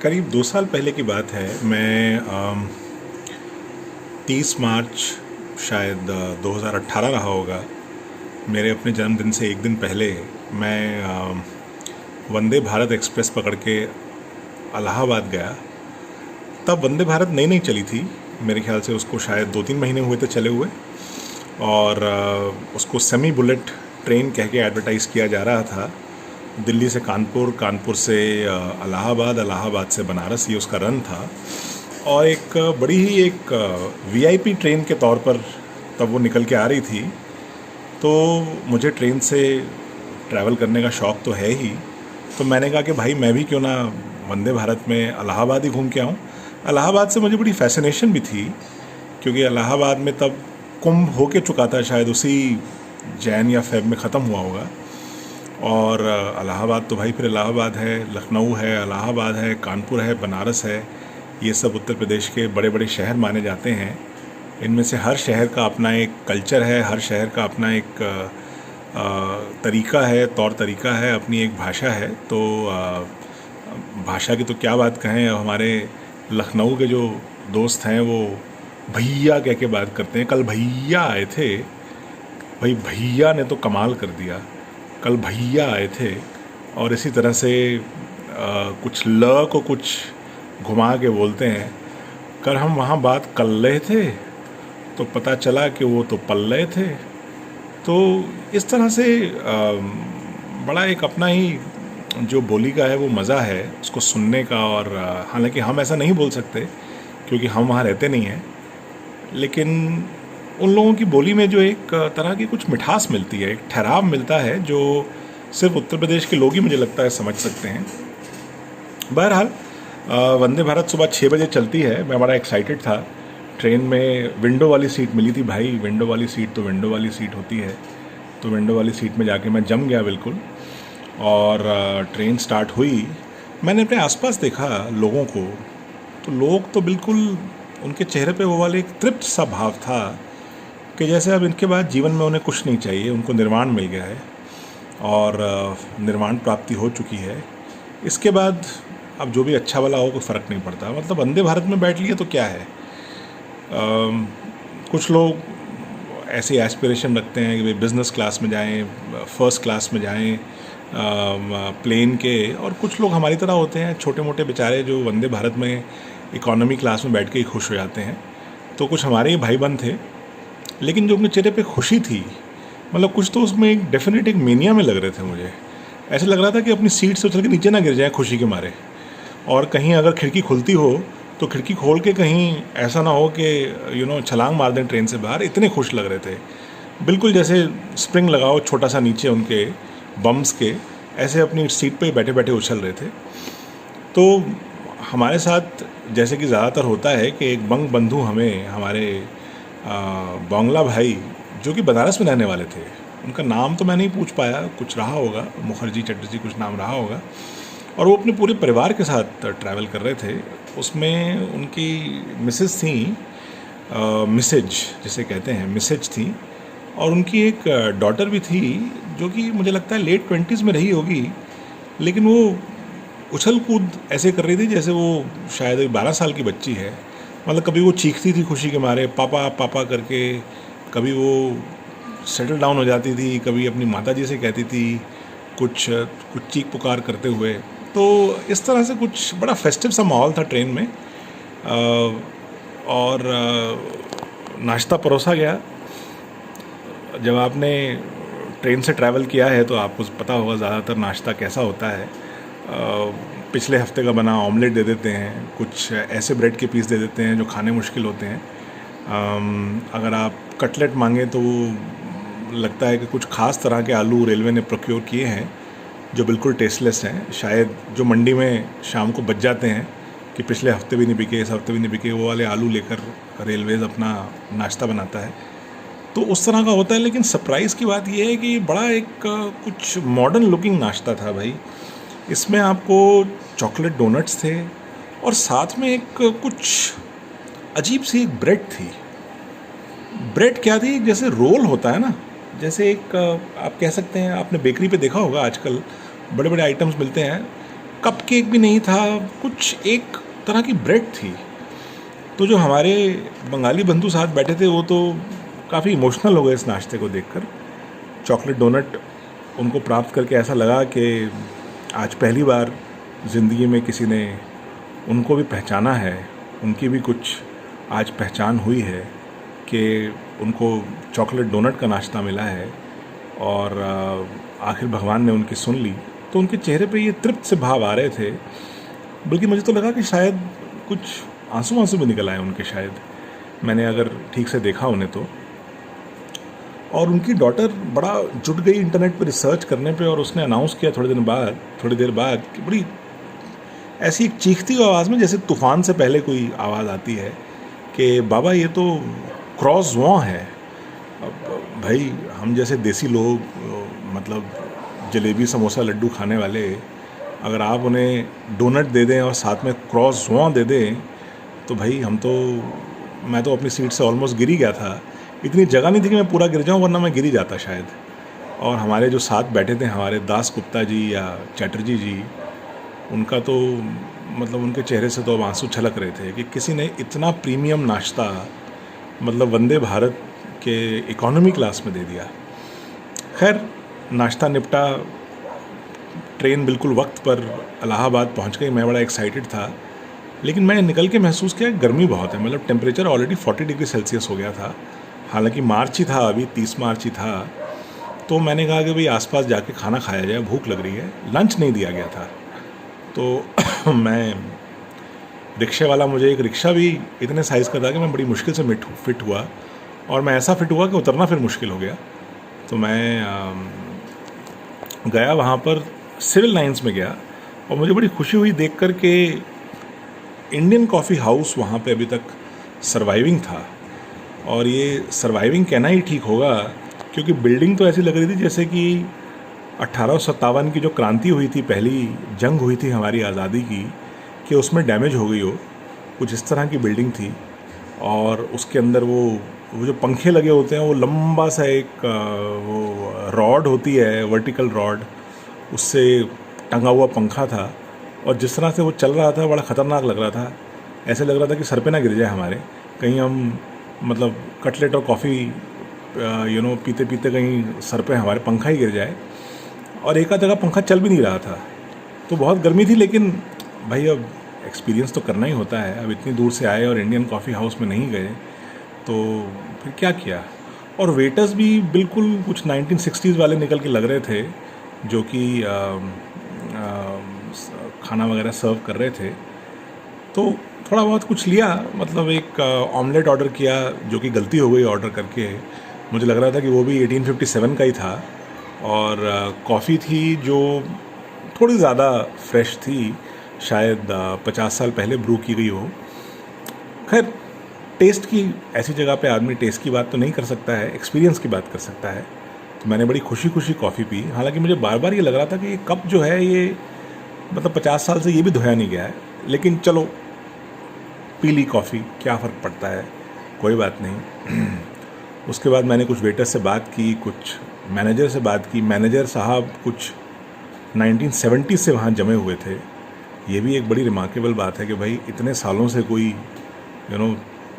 करीब 2 साल पहले की बात है। मैं 30 मार्च शायद 2018 रहा होगा। मेरे अपने जन्मदिन से एक दिन पहले मैं वंदे भारत एक्सप्रेस पकड़ के इलाहाबाद गया। तब वंदे भारत नई नई चली थी, मेरे ख्याल से उसको शायद 2-3 महीने हुए थे चले हुए, और उसको सेमी बुलेट ट्रेन कह के एडवर्टाइज़ किया जा रहा था। दिल्ली से कानपुर, कानपुर से इलाहाबाद, इलाहाबाद से बनारस, ये उसका रन था। और एक बड़ी ही एक वीआईपी ट्रेन के तौर पर तब वो निकल के आ रही थी। तो मुझे ट्रेन से ट्रैवल करने का शौक़ तो है ही, तो मैंने कहा कि भाई मैं भी क्यों ना वंदे भारत में इलाहाबाद ही घूम के आऊँ। इलाहाबाद से मुझे बड़ी फैसिनेशन भी थी, क्योंकि इलाहाबाद में तब कुंभ हो के चुका था, शायद उसी जैन या फेब में ख़त्म हुआ होगा। और इलाहाबाद तो भाई फिर इलाहाबाद है, लखनऊ है, इलाहाबाद है, कानपुर है, बनारस है, ये सब उत्तर प्रदेश के बड़े बड़े शहर माने जाते हैं। इनमें से हर शहर का अपना एक कल्चर है, हर शहर का अपना एक तरीका है, तौर तरीका है, अपनी एक भाषा है। तो भाषा की तो क्या बात कहें। हमारे लखनऊ के जो दोस्त हैं वो भैया कह के बात करते हैं। कल भैया आए थे, भाई भैया ने तो कमाल कर दिया। कल भैया आए थे, और इसी तरह से कुछ ल को कुछ घुमा के बोलते हैं। कल हम वहाँ बात कर रहे थे तो पता चला कि वो तो पल रहे थे। तो इस तरह से बड़ा एक अपना ही जो बोली का है वो मज़ा है उसको सुनने का। और हालांकि हम ऐसा नहीं बोल सकते क्योंकि हम वहाँ रहते नहीं हैं, लेकिन उन लोगों की बोली में जो एक तरह की कुछ मिठास मिलती है, एक ठहराव मिलता है, जो सिर्फ उत्तर प्रदेश के लोग ही मुझे लगता है समझ सकते हैं। बहरहाल वंदे भारत सुबह 6 बजे चलती है। मैं बड़ा एक्साइटेड था। ट्रेन में विंडो वाली सीट मिली थी भाई। विंडो वाली सीट तो विंडो वाली सीट होती है, तो विंडो वाली सीट में जाके मैं जम गया बिल्कुल। और ट्रेन स्टार्ट हुई, मैंने अपने आसपास देखा लोगों को, तो लोग तो बिल्कुल, उनके चेहरे पे वो वाले एक तृप्त सा भाव था कि जैसे अब इनके बाद जीवन में उन्हें कुछ नहीं चाहिए, उनको निर्वाण मिल गया है और निर्वाण प्राप्ति हो चुकी है। इसके बाद अब जो भी अच्छा वाला हो कोई फ़र्क नहीं पड़ता। मतलब वंदे भारत में बैठ लिए तो क्या है। कुछ लोग ऐसे एस्पिरेशन रखते हैं कि भाई बिज़नेस क्लास में जाएं, फर्स्ट क्लास में जाएं प्लेन के, और कुछ लोग हमारी तरह होते हैं छोटे मोटे बेचारे जो वंदे भारत में इकोनॉमी क्लास में बैठ के ही खुश हो जाते हैं। तो कुछ हमारे ही भाई बंद थे, लेकिन जो अपने चेहरे पे खुशी थी, मतलब कुछ तो उसमें एक डेफिनेट एक मेनिया में लग रहे थे। मुझे ऐसे लग रहा था कि अपनी सीट से उछल के नीचे ना गिर जाए खुशी के मारे, और कहीं अगर खिड़की खुलती हो तो खिड़की खोल के कहीं ऐसा ना हो कि छलांग मार दें ट्रेन से बाहर। इतने खुश लग रहे थे, बिल्कुल जैसे स्प्रिंग लगाओ छोटा सा नीचे उनके बम्स के, ऐसे अपनी सीट पे बैठे बैठे उछल रहे थे। तो हमारे साथ जैसे कि ज़्यादातर होता है कि एक बंग बंधु हमें, हमारे बांग्ला भाई जो कि बनारस में रहने वाले थे, उनका नाम तो मैं नहीं पूछ पाया, कुछ रहा होगा, मुखर्जी चटर्जी कुछ नाम रहा होगा, और वो अपने पूरे परिवार के साथ ट्रैवल कर रहे थे। उसमें उनकी मिसेज थी, मिसेज जिसे कहते हैं, मिसेज थी, और उनकी एक डॉटर भी थी जो कि मुझे लगता है लेट 20s में रही होगी, लेकिन वो उछल कूद ऐसे कर रही थी जैसे वो शायद 12 साल की बच्ची है। मतलब कभी वो चीखती थी खुशी के मारे पापा पापा करके, कभी वो सेटल डाउन हो जाती थी, कभी अपनी माताजी से कहती थी कुछ चीख पुकार करते हुए। तो इस तरह से कुछ बड़ा फेस्टिव सा माहौल था ट्रेन में। और नाश्ता परोसा गया। जब आपने ट्रेन से ट्रैवल किया है तो आपको पता होगा ज़्यादातर नाश्ता कैसा होता है। पिछले हफ्ते का बना ऑमलेट दे देते हैं, कुछ ऐसे ब्रेड के पीस दे देते हैं जो खाने मुश्किल होते हैं। अगर आप कटलेट मांगें तो वो लगता है कि कुछ ख़ास तरह के आलू रेलवे ने प्रोक्योर किए हैं जो बिल्कुल टेस्टलेस हैं। शायद जो मंडी में शाम को बच जाते हैं कि पिछले हफ्ते भी नहीं बिके, इस हफ्ते भी नहीं बिके, वो वाले आलू लेकर रेलवेज़ अपना नाश्ता बनाता है। तो उस तरह का होता है। लेकिन सरप्राइज़ की बात यह है कि बड़ा एक कुछ मॉडर्न लुकिंग नाश्ता था भाई। इसमें आपको चॉकलेट डोनट्स थे, और साथ में एक कुछ अजीब सी एक ब्रेड थी। ब्रेड क्या थी, जैसे रोल होता है ना, जैसे एक आप कह सकते हैं, आपने बेकरी पे देखा होगा आजकल बड़े बड़े आइटम्स मिलते हैं, कप केक भी नहीं था, कुछ एक तरह की ब्रेड थी। तो जो हमारे बंगाली बंधु साथ बैठे थे वो तो काफ़ी इमोशनल हो गए इस नाश्ते को देखकर। चॉकलेट डोनट उनको प्राप्त करके ऐसा लगा कि आज पहली बार ज़िंदगी में किसी ने उनको भी पहचाना है, उनकी भी कुछ आज पहचान हुई है कि उनको चॉकलेट डोनट का नाश्ता मिला है और आखिर भगवान ने उनकी सुन ली। तो उनके चेहरे पे ये तृप्त से भाव आ रहे थे, बल्कि मुझे तो लगा कि शायद कुछ आंसू आंसू भी निकल आए उनके, शायद मैंने अगर ठीक से देखा उन्हें तो। और उनकी डॉटर बड़ा जुट गई इंटरनेट पर रिसर्च करने पे, और उसने अनाउंस किया थोड़ी देर बाद कि बड़ी ऐसी एक चीखती हुई आवाज़ में, जैसे तूफ़ान से पहले कोई आवाज़ आती है, कि बाबा ये तो क्रॉस वॉ है। अब भाई हम जैसे देसी लोग, मतलब जलेबी समोसा लड्डू खाने वाले, अगर आप उन्हें डोनट दे दें और साथ में क्रॉस वॉ दे दें तो भाई मैं तो अपनी सीट से ऑलमोस्ट गिर ही गया था। इतनी जगह नहीं थी कि मैं पूरा गिर जाऊं, वरना मैं गिर ही जाता शायद। और हमारे जो साथ बैठे थे, हमारे दास गुप्ता जी या चैटर्जी जी, उनका तो मतलब उनके चेहरे से तो अब आंसू छलक रहे थे कि किसी ने इतना प्रीमियम नाश्ता मतलब वंदे भारत के इकोनॉमी क्लास में दे दिया। खैर नाश्ता निपटा, ट्रेन बिल्कुल वक्त पर इलाहाबाद पहुंच गई। मैं बड़ा एक्साइटेड था, लेकिन मैंने निकल के महसूस किया गर्मी बहुत है। मतलब टेम्परेचर ऑलरेडी 40 डिग्री सेल्सियस हो गया था। हालांकि मार्च ही था, अभी 30 मार्च ही था। तो मैंने कहा कि भाई आसपास जाके खाना खाया जाए, भूख लग रही है। लंच नहीं दिया गया था। तो मैं रिक्शे वाला, मुझे एक रिक्शा भी इतने साइज़ का था कि मैं बड़ी मुश्किल से फिट हुआ, और मैं ऐसा फिट हुआ कि उतरना फिर मुश्किल हो गया। तो मैं गया वहाँ पर, सिविल लाइंस में गया, और मुझे बड़ी खुशी हुई देख कर के इंडियन कॉफ़ी हाउस वहाँ पे अभी तक सर्वाइविंग था। और ये सर्वाइविंग कहना ही ठीक होगा, क्योंकि बिल्डिंग तो ऐसी लग रही थी जैसे कि 1857 की जो क्रांति हुई थी, पहली जंग हुई थी हमारी आज़ादी की, कि उसमें डैमेज हो गई हो, कुछ इस तरह की बिल्डिंग थी। और उसके अंदर वो जो पंखे लगे होते हैं, वो लंबा सा एक वो रॉड होती है, वर्टिकल रॉड, उससे टंगा हुआ पंखा था। और जिस तरह से वो चल रहा था बड़ा ख़तरनाक लग रहा था। ऐसे लग रहा था कि सर पे ना गिर जाए हमारे, कहीं हम मतलब कटलेट और कॉफ़ी पीते पीते कहीं सर पे हमारे पंखा ही गिर जाए। और एक आध जगह पंखा चल भी नहीं रहा था। तो बहुत गर्मी थी, लेकिन भाई अब एक्सपीरियंस तो करना ही होता है। अब इतनी दूर से आए और इंडियन कॉफ़ी हाउस में नहीं गए, तो फिर क्या किया। और वेटर्स भी बिल्कुल कुछ 1960s वाले निकल के लग रहे थे, जो कि खाना वगैरह सर्व कर रहे थे। तो थोड़ा बहुत कुछ लिया, मतलब एक ऑमलेट ऑर्डर किया, जो कि गलती हो गई ऑर्डर करके। मुझे लग रहा था कि वो भी 1857 का ही था। और कॉफ़ी थी जो थोड़ी ज़्यादा फ्रेश थी, शायद 50 साल पहले ब्रू की गई हो। खैर टेस्ट की ऐसी जगह पे आदमी टेस्ट की बात तो नहीं कर सकता है, एक्सपीरियंस की बात कर सकता है। तो मैंने बड़ी खुशी खुशी कॉफ़ी पी। हालांकि मुझे बार बार ये लग रहा था कि ये कप जो है, ये मतलब 50 साल से ये भी धोया नहीं गया है, लेकिन चलो पी ली कॉफ़ी, क्या फ़र्क पड़ता है, कोई बात नहीं। उसके बाद मैंने कुछ वेटर से बात की, कुछ मैनेजर से बात की। मैनेजर साहब कुछ 1970 से वहाँ जमे हुए थे। ये भी एक बड़ी रिमार्केबल बात है कि भाई इतने सालों से कोई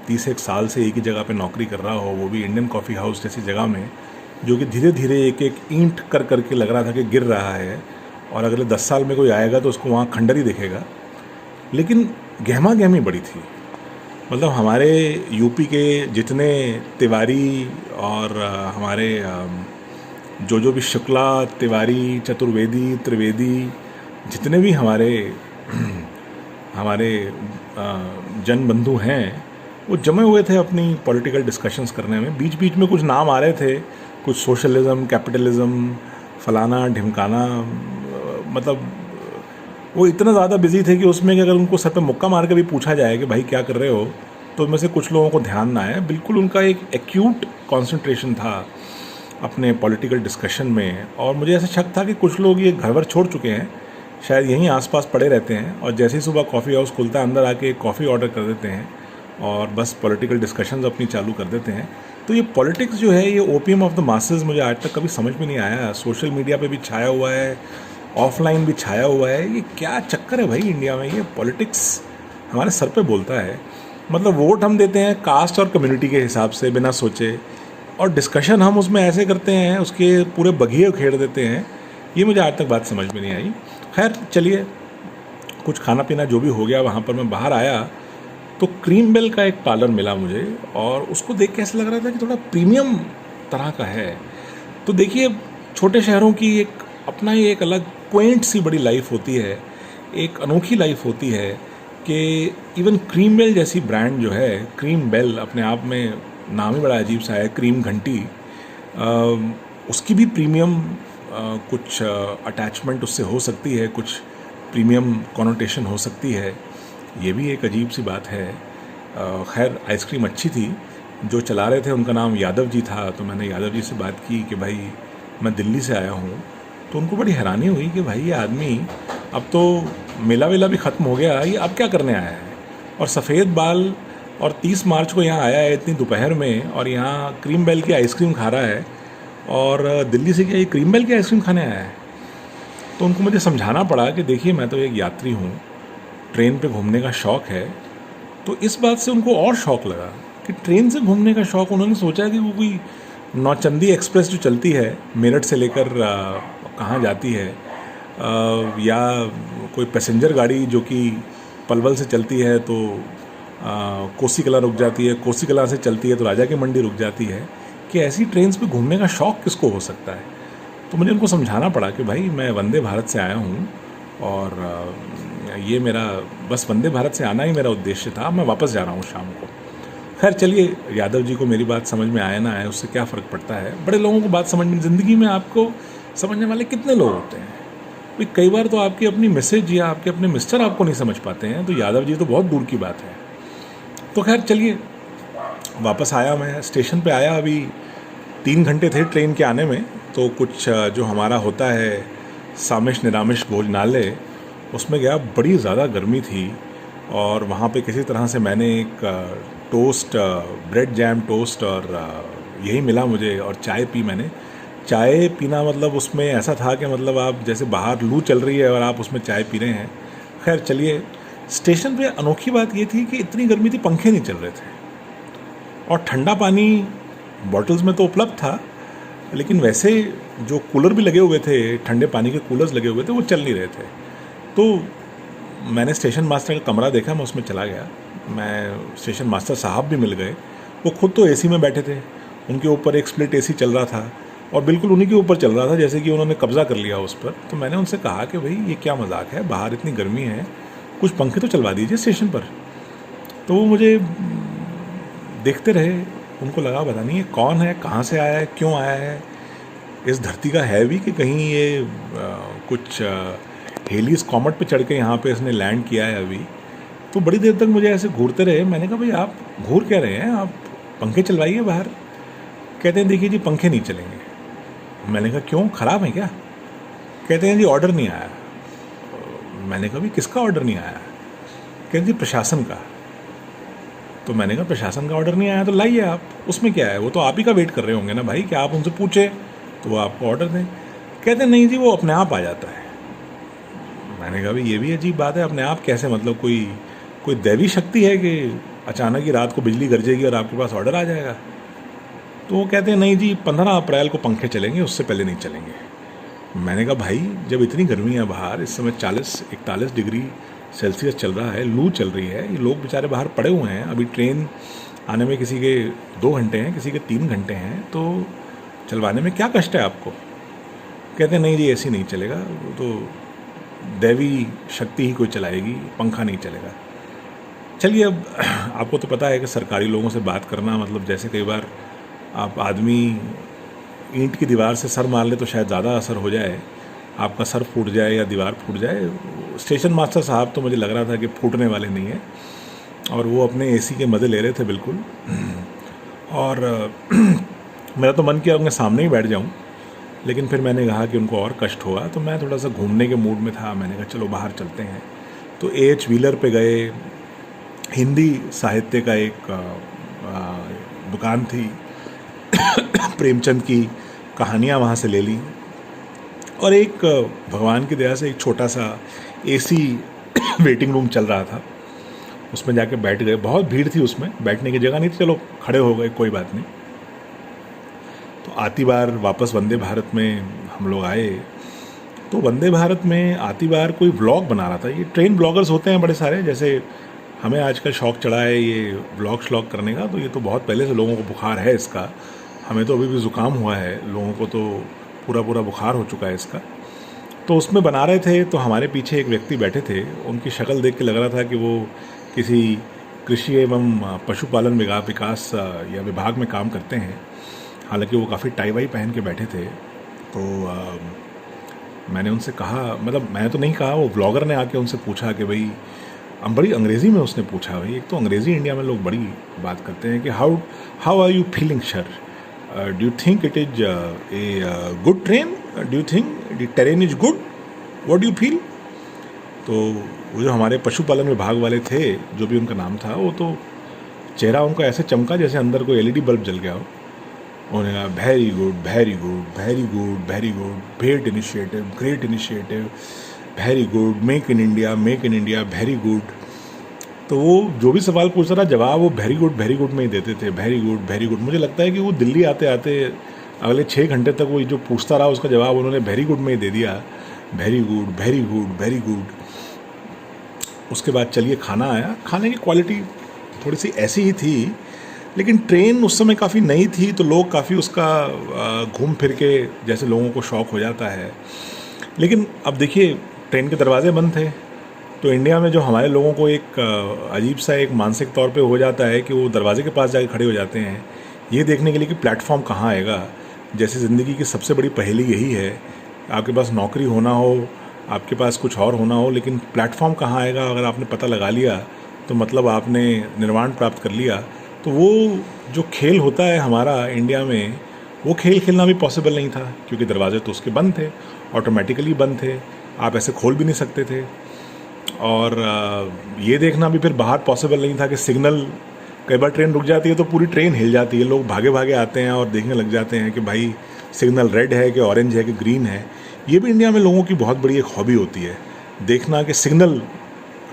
30 साल से एक ही जगह पे नौकरी कर रहा हो, वो भी इंडियन कॉफ़ी हाउस जैसी जगह में, जो कि धीरे धीरे एक एक ईंट कर करके लग रहा था कि गिर रहा है, और अगले 10 साल में कोई आएगा तो उसको वहाँ खंडर ही दिखेगा। लेकिन गहमा गहमी बड़ी थी। मतलब हमारे यूपी के जितने तिवारी और हमारे जो भी शुक्ला, तिवारी, चतुर्वेदी, त्रिवेदी, जितने भी हमारे जन बंधु हैं, वो जमे हुए थे अपनी पॉलिटिकल डिस्कशंस करने में। बीच बीच में कुछ नाम आ रहे थे, कुछ सोशलिज्म, कैपिटलिज्म, फलाना ढिमकाना। मतलब वो इतना ज़्यादा बिजी थे कि उसमें कि अगर उनको सर पे मुक्का मार के भी पूछा जाए कि भाई क्या कर रहे हो, तो उनमें से कुछ लोगों को ध्यान ना आए। बिल्कुल उनका एक एक्यूट कॉन्सेंट्रेशन था अपने पॉलिटिकल डिस्कशन में। और मुझे ऐसा शक था कि कुछ लोग ये घर वर छोड़ चुके हैं, शायद यहीं आसपास पड़े रहते हैं, और जैसे ही सुबह कॉफ़ी हाउस खुलता है अंदर आके कॉफ़ी ऑर्डर कर देते हैं और बस पॉलिटिकल डिस्कशंस अपनी चालू कर देते हैं। तो ये पॉलिटिक्स जो है, ये ओपियम ऑफ द मासेस मुझे आज तक कभी समझ में नहीं आया। सोशल मीडिया पे भी छाया हुआ है, ऑफलाइन भी छाया हुआ है। ये क्या चक्कर है भाई इंडिया में, ये पॉलिटिक्स हमारे सर पे बोलता है। मतलब वोट हम देते हैं कास्ट और कम्युनिटी के हिसाब से बिना सोचे, और डिस्कशन हम उसमें ऐसे करते हैं, उसके पूरे बघिए खेड़ देते हैं। ये मुझे आज तक बात समझ में नहीं आई। खैर चलिए, कुछ खाना पीना जो भी हो गया, वहाँ पर मैं बाहर आया तो क्रीम बेल का एक पार्लर मिला मुझे, और उसको देख के ऐसा लग रहा था कि थोड़ा प्रीमियम तरह का है। तो देखिए, छोटे शहरों की एक अपना ही एक अलग क्वेंट सी बड़ी लाइफ होती है, एक अनोखी लाइफ होती है कि इवन क्रीम बेल जैसी ब्रांड जो है, क्रीम बेल अपने आप में नाम ही बड़ा अजीब सा है, क्रीम घंटी, उसकी भी प्रीमियम कुछ अटैचमेंट उससे हो सकती है, कुछ प्रीमियम कॉनोटेशन हो सकती है। ये भी एक अजीब सी बात है। खैर आइसक्रीम अच्छी थी। जो चला रहे थे उनका नाम यादव जी था, तो मैंने यादव जी से बात की कि भाई मैं दिल्ली से आया हूँ। तो उनको बड़ी हैरानी हुई कि भाई ये आदमी, अब तो मेला वेला भी ख़त्म हो गया, ये अब क्या करने आया है, और सफ़ेद बाल, और 30 मार्च को यहाँ आया है इतनी दोपहर में, और यहाँ क्रीम बेल की आइसक्रीम खा रहा है, और दिल्ली से क्या ये क्रीम बेल की आइसक्रीम खाने आया है। तो उनको मुझे समझाना पड़ा कि देखिए मैं तो एक यात्री हूँ, ट्रेन पे घूमने का शौक़ है। तो इस बात से उनको और शौक़ लगा कि ट्रेन से घूमने का शौक़, उन्होंने सोचा कि वो कोई नौचंदी एक्सप्रेस जो चलती है मेरठ से लेकर कहाँ जाती है, या कोई पैसेंजर गाड़ी जो कि पलवल से चलती है तो कोसी कला रुक जाती है, कोसी कला से चलती है तो राजा की मंडी रुक जाती है, कि ऐसी ट्रेन पे घूमने का शौक़ किसको हो सकता है। तो मुझे उनको समझाना पड़ा कि भाई मैं वंदे भारत से आया हूँ, और ये मेरा बस वंदे भारत से आना ही मेरा उद्देश्य था, मैं वापस जा रहा हूँ शाम को। खैर चलिए, यादव जी को मेरी बात समझ में आए ना आए उससे क्या फ़र्क पड़ता है। बड़े लोगों को बात समझ में, ज़िंदगी में आपको समझने वाले कितने लोग होते हैं भाई। कई बार तो आपकी अपनी मिसेज या आपके अपने मिस्टर आपको नहीं समझ पाते हैं, तो यादव जी तो बहुत दूर की बात है। तो खैर चलिए, वापस आया, मैं स्टेशन पे आया। अभी 3 घंटे थे ट्रेन के आने में। तो कुछ जो हमारा होता है सामिश निरामिश भोजनालय, उसमें गया। बड़ी ज़्यादा गर्मी थी, और वहाँ पे किसी तरह से मैंने एक टोस्ट, ब्रेड जैम टोस्ट, और यही मिला मुझे, और चाय पी मैंने। चाय पीना मतलब उसमें ऐसा था कि मतलब आप जैसे बाहर लू चल रही है और आप उसमें चाय पी रहे हैं। खैर चलिए, स्टेशन पे अनोखी बात ये थी कि इतनी गर्मी थी, पंखे नहीं चल रहे थे, और ठंडा पानी बॉटल्स में तो उपलब्ध था, लेकिन वैसे जो कूलर भी लगे हुए थे, ठंडे पानी के कूलर्स लगे हुए थे, वो चल नहीं रहे थे। तो मैंने स्टेशन मास्टर का कमरा देखा, मैं उसमें चला गया। मैं स्टेशन मास्टर साहब भी मिल गए, वो खुद तो एसी में बैठे थे, उनके ऊपर एक स्प्लिट एसी चल रहा था, और बिल्कुल उन्हीं के ऊपर चल रहा था, जैसे कि उन्होंने कब्ज़ा कर लिया उस पर। तो मैंने उनसे कहा कि भाई ये क्या मजाक है, बाहर इतनी गर्मी है, कुछ पंखे तो चलवा दीजिए स्टेशन पर। तो वो मुझे देखते रहे, उनको लगा पता नहीं ये कौन है, कहाँ से आया है, क्यों आया है, इस धरती का है भी कि कहीं ये कुछ हेलिस कॉमेट पे चढ़ के यहाँ पे इसने लैंड किया है अभी। तो बड़ी देर तक मुझे ऐसे घूरते रहे। मैंने कहा भाई आप घूर क्या रहे हैं, आप पंखे चलवाइए बाहर। कहते हैं देखिए जी पंखे नहीं चलेंगे। मैंने कहा क्यों, ख़राब है क्या? कहते हैं जी ऑर्डर नहीं आया। मैंने कहा भाई किसका ऑर्डर नहीं आया? कहते हैं जी प्रशासन का। तो मैंने कहा प्रशासन का ऑर्डर नहीं आया तो लाइए आप, उसमें क्या है, वो तो आप ही का वेट कर रहे होंगे ना भाई, कि आप उनसे पूछे तो वो आपको ऑर्डर दें। कहते हैं नहीं जी वो अपने आप आ जाता है। मैंने कहा भाई ये भी अजीब बात है, अपने आप कैसे, मतलब कोई दैवी शक्ति है कि अचानक ही रात को बिजली गरजेगी और आपके पास ऑर्डर आ जाएगा? तो वो कहते हैं नहीं जी 15 अप्रैल को पंखे चलेंगे, उससे पहले नहीं चलेंगे। मैंने कहा भाई जब इतनी गर्मी है बाहर, इस समय 40-41 डिग्री सेल्सियस चल रहा है, लू चल रही है, ये लोग बेचारे बाहर पड़े हुए हैं, अभी ट्रेन आने में किसी के 2 घंटे हैं, किसी के 3 घंटे हैं, तो चलवाने में क्या कष्ट है आपको? कहते हैं नहीं जी ऐसी नहीं चलेगा, वो तो दैवी शक्ति ही कोई चलाएगी, पंखा नहीं चलेगा। चलिए, अब आपको तो पता है कि सरकारी लोगों से बात करना, मतलब जैसे कई बार आप आदमी ईंट की दीवार से सर मार ले तो शायद ज़्यादा असर हो जाए, आपका सर फूट जाए या दीवार फूट जाए। स्टेशन मास्टर साहब तो मुझे लग रहा था कि फूटने वाले नहीं है, और वो अपने एसी के मज़े ले रहे थे बिल्कुल। और मेरा तो मन किया उनके सामने ही बैठ जाऊं, लेकिन फिर मैंने कहा कि उनको और कष्ट होगा, तो मैं थोड़ा सा घूमने के मूड में था। मैंने कहा चलो बाहर चलते हैं। तो AH व्हीलर पे गए। हिंदी साहित्य का एक दुकान थी, प्रेमचंद की कहानियाँ वहाँ से ले ली, और एक भगवान की दया से एक छोटा सा एसी वेटिंग रूम चल रहा था, उसमें जाके बैठ गए। बहुत भीड़ थी उसमें, बैठने की जगह नहीं थी, चलो खड़े हो गए, कोई बात नहीं। तो आती बार वापस वंदे भारत में हम लोग आए, तो वंदे भारत में आती बार कोई व्लॉग बना रहा था। ये ट्रेन ब्लॉगर्स होते हैं बड़े सारे, जैसे हमें आजकल शौक चढ़ा है ये व्लॉग श्लॉग करने का, तो ये तो बहुत पहले से लोगों को बुखार है इसका। हमें तो अभी भी ज़ुकाम हुआ है, लोगों को तो पूरा पूरा बुखार हो चुका है इसका। तो उसमें बना रहे थे, तो हमारे पीछे एक व्यक्ति बैठे थे, उनकी शक्ल देख के लग रहा था कि वो किसी कृषि एवं पशुपालन विकास या विभाग में काम करते हैं। हालांकि वो काफ़ी टाई वाई पहन के बैठे थे। तो मैंने उनसे कहा, मतलब मैं तो नहीं कहा, वो ब्लॉगर ने आके उनसे पूछा कि भाई, हम बड़ी अंग्रेज़ी में उसने पूछा, भाई एक तो अंग्रेज़ी इंडिया में लोग बड़ी बात करते हैं कि how are you feeling sir, do you think it is a good train, do you think the terrain is good, what do you feel. तो वो जो हमारे पशुपालन विभाग वाले थे, जो भी उनका नाम था, वो तो चेहरा उनका ऐसे चमका जैसे अंदर कोई एलईडी बल्ब जल गया हो। उन्होंने कहा very good, very good, very good, very good, great initiative, very good, make in India, very good. तो वो जो भी सवाल पूछ रहा, जवाब वो वेरी गुड में ही देते थे, वेरी गुड। मुझे लगता है कि वो दिल्ली आते आते अगले 6 घंटे तक वो जो पूछता रहा उसका जवाब उन्होंने वेरी गुड में ही दे दिया, वेरी गुड। उसके बाद चलिए खाना आया। खाने की क्वालिटी थोड़ी सी ऐसी ही थी, लेकिन ट्रेन उस समय काफ़ी नई थी, तो लोग काफ़ी उसका घूम फिर के, जैसे लोगों को शौक़ हो जाता है। लेकिन अब देखिए, ट्रेन के दरवाजे बंद थे, तो इंडिया में जो हमारे लोगों को एक अजीब सा एक मानसिक तौर पे हो जाता है कि वो दरवाजे के पास जाके खड़े हो जाते हैं, ये देखने के लिए कि प्लेटफॉर्म कहाँ आएगा। जैसे ज़िंदगी की सबसे बड़ी पहेली यही है, आपके पास नौकरी होना हो, आपके पास कुछ और होना हो, लेकिन प्लेटफॉर्म कहाँ आएगा अगर आपने पता लगा लिया तो मतलब आपने निर्वाण प्राप्त कर लिया। तो वो जो खेल होता है हमारा इंडिया में, वो खेल खेलना भी पॉसिबल नहीं था, क्योंकि दरवाजे तो उसके बंद थे, ऑटोमेटिकली बंद थे, आप ऐसे खोल भी नहीं सकते थे। और ये देखना भी फिर बाहर पॉसिबल नहीं था कि सिग्नल, कई बार ट्रेन रुक जाती है तो पूरी ट्रेन हिल जाती है, लोग भागे भागे आते हैं और देखने लग जाते हैं कि भाई सिग्नल रेड है कि ऑरेंज है कि ग्रीन है। ये भी इंडिया में लोगों की बहुत बड़ी एक हॉबी होती है, देखना कि सिग्नल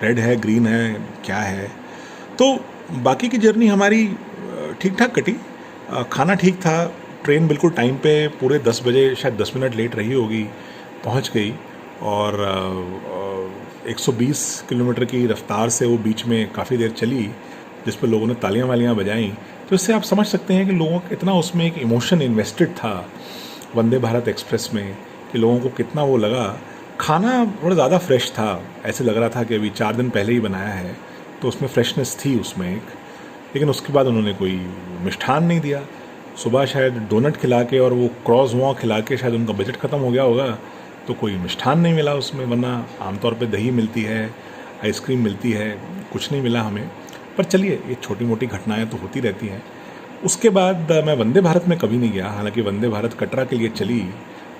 रेड है, ग्रीन है, क्या है। तो बाकी की जर्नी हमारी ठीक ठाक कटी। खाना ठीक था, ट्रेन बिल्कुल टाइम पे, पूरे 10 बजे, शायद 10 मिनट लेट रही होगी, पहुंच गई। और 120 किलोमीटर की रफ्तार से वो बीच में काफ़ी देर चली, जिस पर लोगों ने तालियां वालियां बजाईं। तो इससे आप समझ सकते हैं कि लोगों का इतना उसमें एक इमोशन इन्वेस्टेड था वंदे भारत एक्सप्रेस में, कि लोगों को कितना वो लगा। खाना थोड़ा ज़्यादा फ्रेश था, ऐसे लग रहा था कि अभी 4 दिन पहले ही बनाया है, तो उसमें फ्रेशनेस थी उसमें एक। लेकिन उसके बाद उन्होंने कोई मिष्ठान नहीं दिया। सुबह शायद डोनट खिला के और वो क्रॉस वॉ खिला के शायद उनका बजट ख़त्म हो गया होगा, तो कोई मिष्ठान नहीं मिला उसमें। वरना आमतौर पे दही मिलती है, आइसक्रीम मिलती है, कुछ नहीं मिला हमें। पर चलिए, ये छोटी मोटी घटनाएं तो होती रहती हैं। उसके बाद मैं वंदे भारत में कभी नहीं गया, हालांकि वंदे भारत कटरा के लिए चली,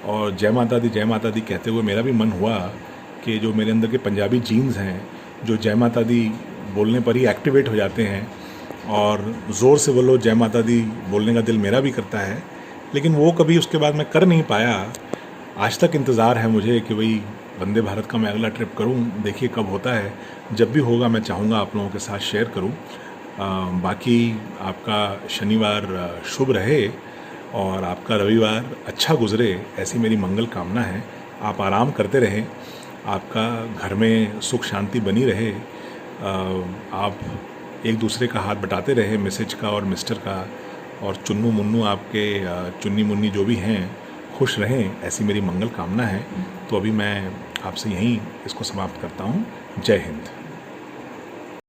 और जय माता दी कहते हुए मेरा भी मन हुआ कि जो मेरे अंदर के पंजाबी जीन्स हैं, जो जय माता दी बोलने पर ही एक्टिवेट हो जाते हैं, और ज़ोर से बोलो जय माता दी बोलने का दिल मेरा भी करता है, लेकिन वो कभी उसके बाद मैं कर नहीं पाया। आज तक इंतज़ार है मुझे कि भाई वंदे भारत का मैं अगला ट्रिप करूं। देखिए कब होता है, जब भी होगा मैं चाहूँगा आप लोगों के साथ शेयर करूं। बाकी आपका शनिवार शुभ रहे और आपका रविवार अच्छा गुजरे, ऐसी मेरी मंगल कामना है। आप आराम करते रहें, आपका घर में सुख शांति बनी रहे, आप एक दूसरे का हाथ बटाते रहें, मिसेज का और मिस्टर का, और चुन्नू मुन्नू आपके चुन्नी मुन्नी जो भी हैं खुश रहें, ऐसी मेरी मंगल कामना है। तो अभी मैं आपसे यहीं इसको समाप्त करता हूँ। जय हिंद।